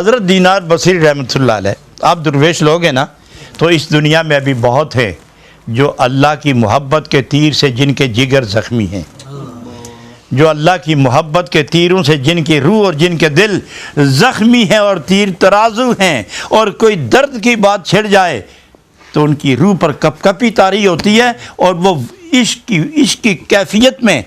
حضرت دینار بصری رحمۃ اللہ علیہ، آپ درویش لوگ ہیں نا، تو اس دنیا میں ابھی بہت ہیں جو اللہ کی محبت کے تیر سے جن کے جگر زخمی ہیں، جو اللہ کی محبت کے تیروں سے جن کی روح اور جن کے دل زخمی ہیں اور تیر ترازو ہیں، اور کوئی درد کی بات چھڑ جائے تو ان کی روح پر کپ کپی طاری ہوتی ہے، اور وہ عشق کی کیفیت میں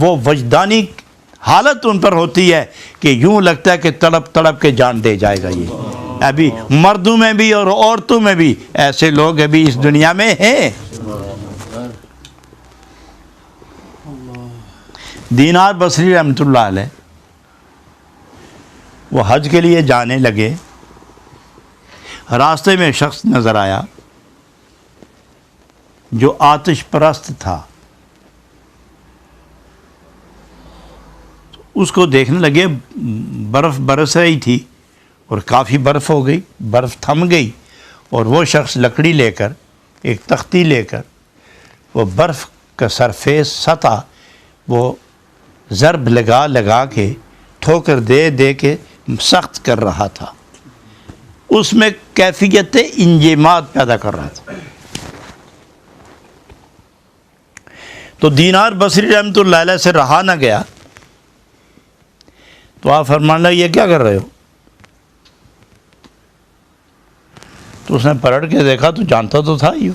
وہ وجدانی حالت ان پر ہوتی ہے کہ یوں لگتا ہے کہ تڑپ تڑپ کے جان دے جائے گا۔ یہ ابھی مردوں میں بھی اور عورتوں میں بھی ایسے لوگ ابھی اس دنیا میں ہیں۔ دینار بصری رحمۃ اللہ علیہ وہ حج کے لیے جانے لگے، راستے میں شخص نظر آیا جو آتش پرست تھا، اس کو دیکھنے لگے، برف برس رہی تھی اور کافی برف ہو گئی، برف تھم گئی، اور وہ شخص لکڑی لے کر، ایک تختی لے کر، وہ برف کا سرفیس سطح وہ ضرب لگا لگا کے ٹھوکر دے دے کے سخت کر رہا تھا، اس میں کیفیت انجماد پیدا کر رہا تھا۔ تو دینار بصری رحمۃ اللہ علیہ سے رہا نہ گیا، تو آپ فرمان لگے یہ کیا کر رہے ہو؟ تو اس نے پلٹ کے دیکھا تو جانتا تو تھا ہی،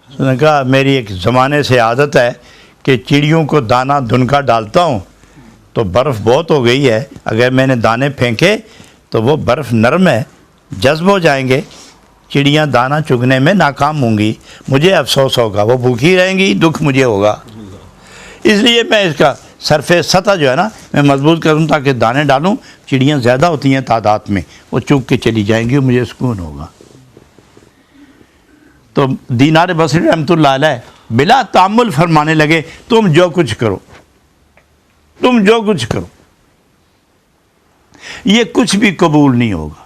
اس نے کہا میری ایک زمانے سے عادت ہے کہ چڑیوں کو دانہ دھنکا ڈالتا ہوں، تو برف بہت ہو گئی ہے، اگر میں نے دانے پھینکے تو وہ برف نرم ہے، جذب ہو جائیں گے، چڑیاں دانہ چگنے میں ناکام ہوں گی، مجھے افسوس ہوگا، وہ بھوکی رہیں گی، دکھ مجھے ہوگا، اس لیے میں اس کا سرفیس سطح جو ہے نا میں مضبوط کروں تاکہ دانے ڈالوں، چڑیاں زیادہ ہوتی ہیں تعداد میں، وہ چگ کے چلی جائیں گی، مجھے سکون ہوگا۔ تو دینار بصری رحمۃ اللہ علیہ بلا تعمل فرمانے لگے تم جو کچھ کرو، تم جو کچھ کرو، یہ کچھ بھی قبول نہیں ہوگا،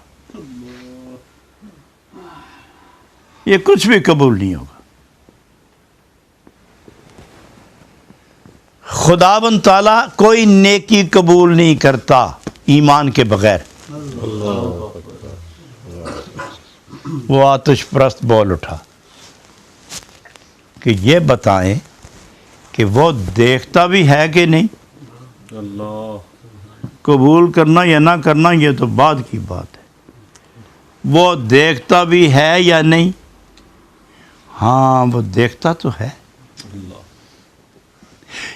یہ کچھ بھی قبول نہیں ہوگا۔ خداوند تعالیٰ کوئی نیکی قبول نہیں کرتا ایمان کے بغیر۔ وہ آتش پرست بول اٹھا کہ یہ بتائیں کہ وہ دیکھتا بھی ہے کہ نہیں؟ قبول کرنا یا نہ کرنا یہ تو بعد کی بات ہے، وہ دیکھتا بھی ہے یا نہیں؟ ہاں وہ دیکھتا تو ہے،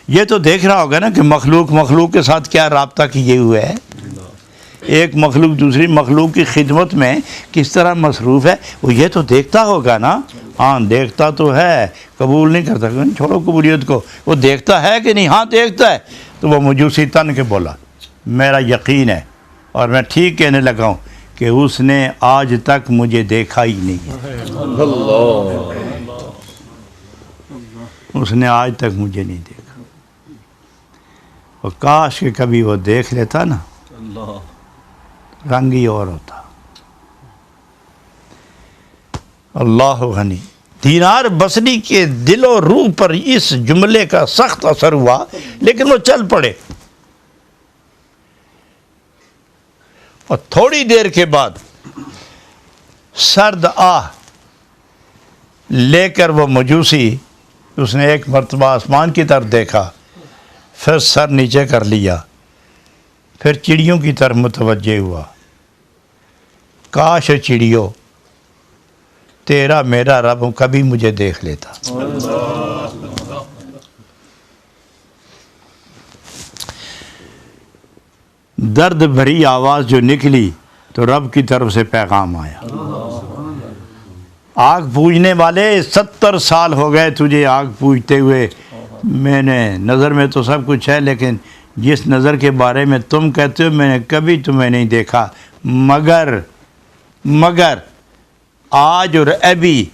یہ تو دیکھ رہا ہوگا نا کہ مخلوق کے ساتھ کیا رابطہ کیے ہوئے ہے، ایک مخلوق دوسری مخلوق کی خدمت میں کس طرح مصروف ہے، وہ یہ تو دیکھتا ہوگا نا۔ ہاں دیکھتا تو ہے، قبول نہیں کرتا، چھوڑو قبولیت کو، وہ دیکھتا ہے کہ نہیں؟ ہاں دیکھتا ہے۔ تو وہ مجوسی تن کے بولا میرا یقین ہے اور میں ٹھیک کہنے لگا ہوں کہ اس نے آج تک مجھے دیکھا ہی نہیں ہے، اس نے آج تک مجھے نہیں دیکھا، اور کاش کہ کبھی وہ دیکھ لیتا نا، رنگ ہی اور ہوتا۔ اللہ غنی۔ دینار بصری کے دل و روح پر اس جملے کا سخت اثر ہوا، لیکن وہ چل پڑے، اور تھوڑی دیر کے بعد سرد آہ لے کر وہ مجوسی، اس نے ایک مرتبہ آسمان کی طرف دیکھا، پھر سر نیچے کر لیا، پھر چڑیوں کی طرف متوجہ ہوا، کاش چڑیوں تیرا میرا رب کبھی مجھے دیکھ لیتا۔ درد بھری آواز جو نکلی تو رب کی طرف سے پیغام آیا، آگ پوجنے والے 70 سال ہو گئے تجھے آگ پوجتے ہوئے، میں نے نظر میں تو سب کچھ ہے، لیکن جس نظر کے بارے میں تم کہتے ہو میں نے کبھی تمہیں نہیں دیکھا، مگر آج اور ابھی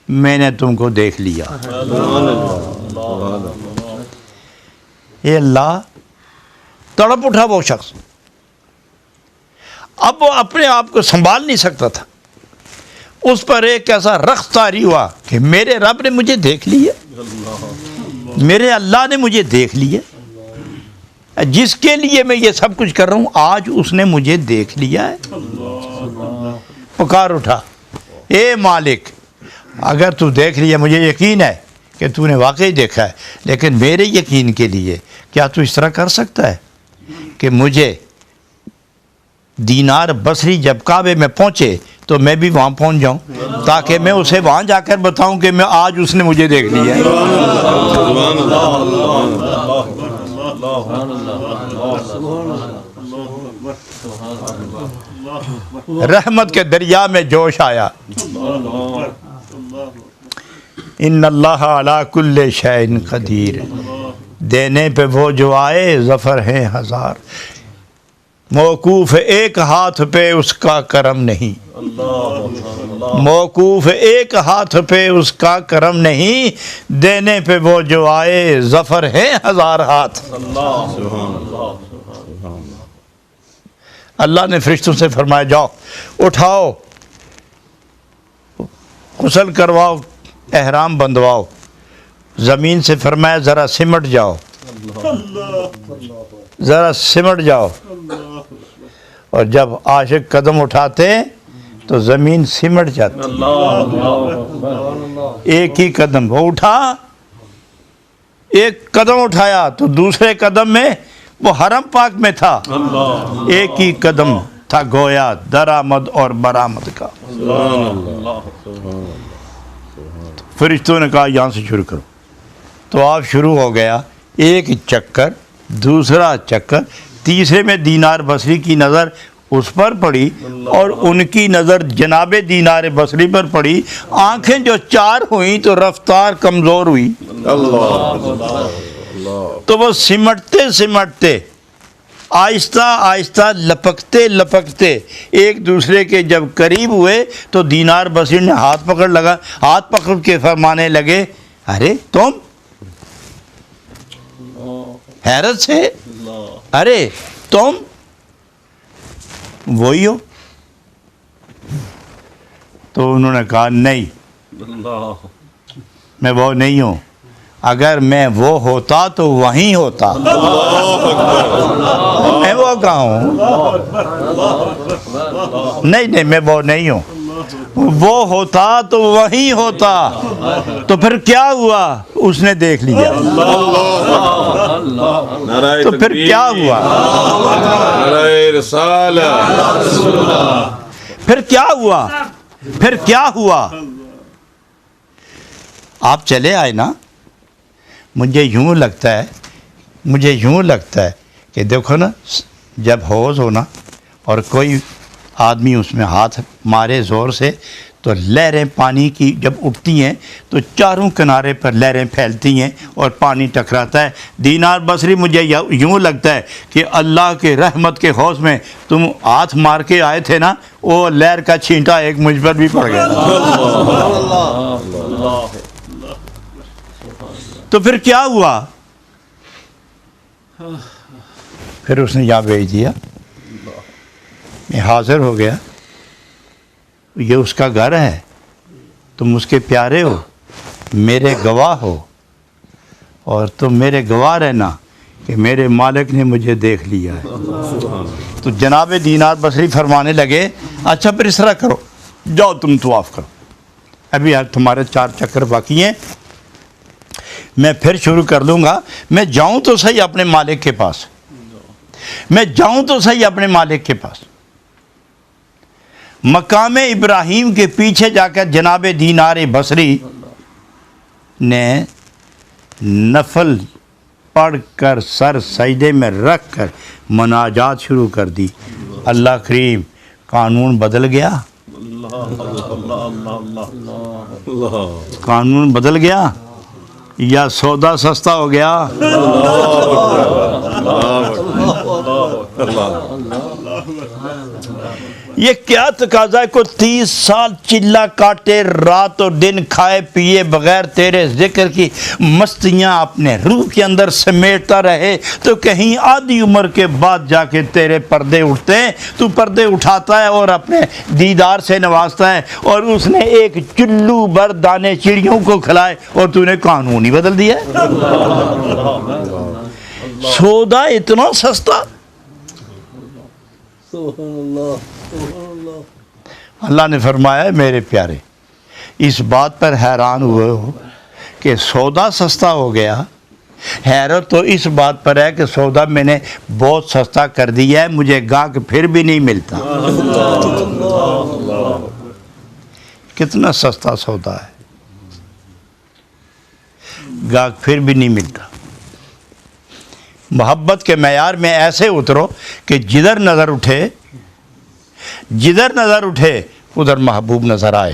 میں نے تم کو دیکھ لیا۔ اے اللہ، تڑپ اٹھا وہ شخص، اب وہ اپنے آپ کو سنبھال نہیں سکتا تھا، اس پر ایک ایسا رخص طاری ہوا کہ میرے رب نے مجھے دیکھ لیا، میرے اللہ نے مجھے دیکھ لیا۔ جس کے لیے میں یہ سب کچھ کر رہا ہوں آج اس نے مجھے دیکھ لیا ہے۔ پکار اٹھا، اے مالک اگر تو دیکھ لیا، مجھے یقین ہے کہ تو نے واقعی دیکھا ہے، لیکن میرے یقین کے لیے کیا تو اس طرح کر سکتا ہے کہ مجھے دینار بصری جب کعبے میں پہنچے تو میں بھی وہاں پہنچ جاؤں تاکہ میں اسے وہاں جا کر بتاؤں کہ میں آج اس نے مجھے دیکھ لیا ہے۔ رحمت کے دریا میں جوش آیا۔ ان اللہ علی کل شیء قدیر، دینے پہ وہ جو آئے ظفر ہیں ہزار، موقوف ایک ہاتھ پہ اس کا کرم نہیں، موقوف ایک ہاتھ پہ اس کا کرم نہیں، دینے پہ وہ جو آئے ظفر ہیں ہزار ہاتھ۔ اللہ نے فرشتوں سے فرمایا جاؤ اٹھاؤ، غسل کرواؤ، احرام بندواؤ۔ زمین سے فرمایا ذرا سمٹ جاؤ، ذرا سمٹ جاؤ، اور جب عاشق قدم اٹھاتے تو زمین سمٹ جاتی۔ ایک ہی قدم وہ اٹھا، ایک قدم اٹھایا تو دوسرے قدم میں وہ حرم پاک میں تھا، ایک ہی قدم تھا گویا درآمد اور برآمد کا۔ فرشتوں نے کہا یہاں سے شروع کرو، تو آپ شروع ہو گیا، ایک چکر، دوسرا چکر، تیسرے میں دینار بصری کی نظر اس پر پڑی اور ان کی نظر جناب دینار بصری پر پڑی، آنکھیں جو چار ہوئیں تو رفتار کمزور ہوئی، تو وہ سمٹتے سمٹتے آہستہ آہستہ لپکتے لپکتے ایک دوسرے کے جب قریب ہوئے تو دینار بصری نے ہاتھ پکڑ کے فرمانے لگے ارے تم، حیرت سے ارے تم وہی ہو؟ تو انہوں نے کہا نہیں میں وہ نہیں ہوں، اگر میں وہ ہوتا تو وہیں ہوتا، میں وہ کہاں ہوں؟ نہیں میں وہ نہیں ہوں، وہ ہوتا تو وہیں ہوتا۔ تو پھر کیا ہوا؟ اس نے دیکھ لیا، تو پھر کیا ہوا؟ پھر کیا ہوا؟ پھر کیا ہوا؟ آپ چلے آئے نا۔ مجھے یوں لگتا ہے کہ دیکھو نا، جب حوض ہونا اور کوئی آدمی اس میں ہاتھ مارے زور سے تو لہریں پانی کی جب اٹھتی ہیں تو چاروں کنارے پر لہریں پھیلتی ہیں اور پانی ٹکراتا ہے۔ دینار بصری مجھے یوں لگتا ہے کہ اللہ کے رحمت کے حوض میں تم ہاتھ مار کے آئے تھے نا، وہ لہر کا چھینٹا ایک مجھ پر بھی پڑ گیا۔ تو پھر کیا ہوا؟ پھر اس نے یہاں بھیج دیا، میں حاضر ہو گیا، یہ اس کا گھر ہے، تم اس کے پیارے ہو، میرے گواہ ہو، اور تم میرے گواہ رہنا کہ میرے مالک نے مجھے دیکھ لیا ہے۔ تو جناب دینار بصری فرمانے لگے اچھا پھر اس طرح کرو، جاؤ تم طواف کرو، ابھی تمہارے 4 چکر باقی ہیں، میں پھر شروع کر دوں گا، میں جاؤں تو صحیح اپنے مالک کے پاس، میں جاؤں تو صحیح اپنے مالک کے پاس۔ مقام ابراہیم کے پیچھے جا کر جناب دینار بصری نے نفل پڑھ کر سر سجدے میں رکھ کر مناجات شروع کر دی۔ اللہ کریم، قانون بدل گیا، قانون بدل گیا یا سودا سستا ہو گیا؟ یہ کیا تقاضا ہے؟ کوئی 30 سال چلا کاٹے، رات اور دن کھائے پیے بغیر تیرے ذکر کی مستیاں اپنے روح کے اندر سمیٹتا رہے، تو کہیں آدھی عمر کے بعد جا کے تیرے پردے اٹھتے ہیں، تو پردے اٹھاتا ہے اور اپنے دیدار سے نوازتا ہے، اور اس نے ایک چلو بھر دانے چڑیوں کو کھلائے اور تو نے قانون ہی بدل دیا۔ سودا اتنا سستا. اللہ نے فرمایا میرے پیارے اس بات پر حیران ہوئے ہو کہ سودا سستا ہو گیا. حیرت تو اس بات پر ہے کہ سودا میں نے بہت سستا کر دیا ہے, مجھے گاہک پھر بھی نہیں ملتا. کتنا سستا سودا ہے, گاہک پھر بھی نہیں ملتا. محبت کے معیار میں ایسے اترو کہ جدھر نظر اٹھے ادھر محبوب نظر آئے.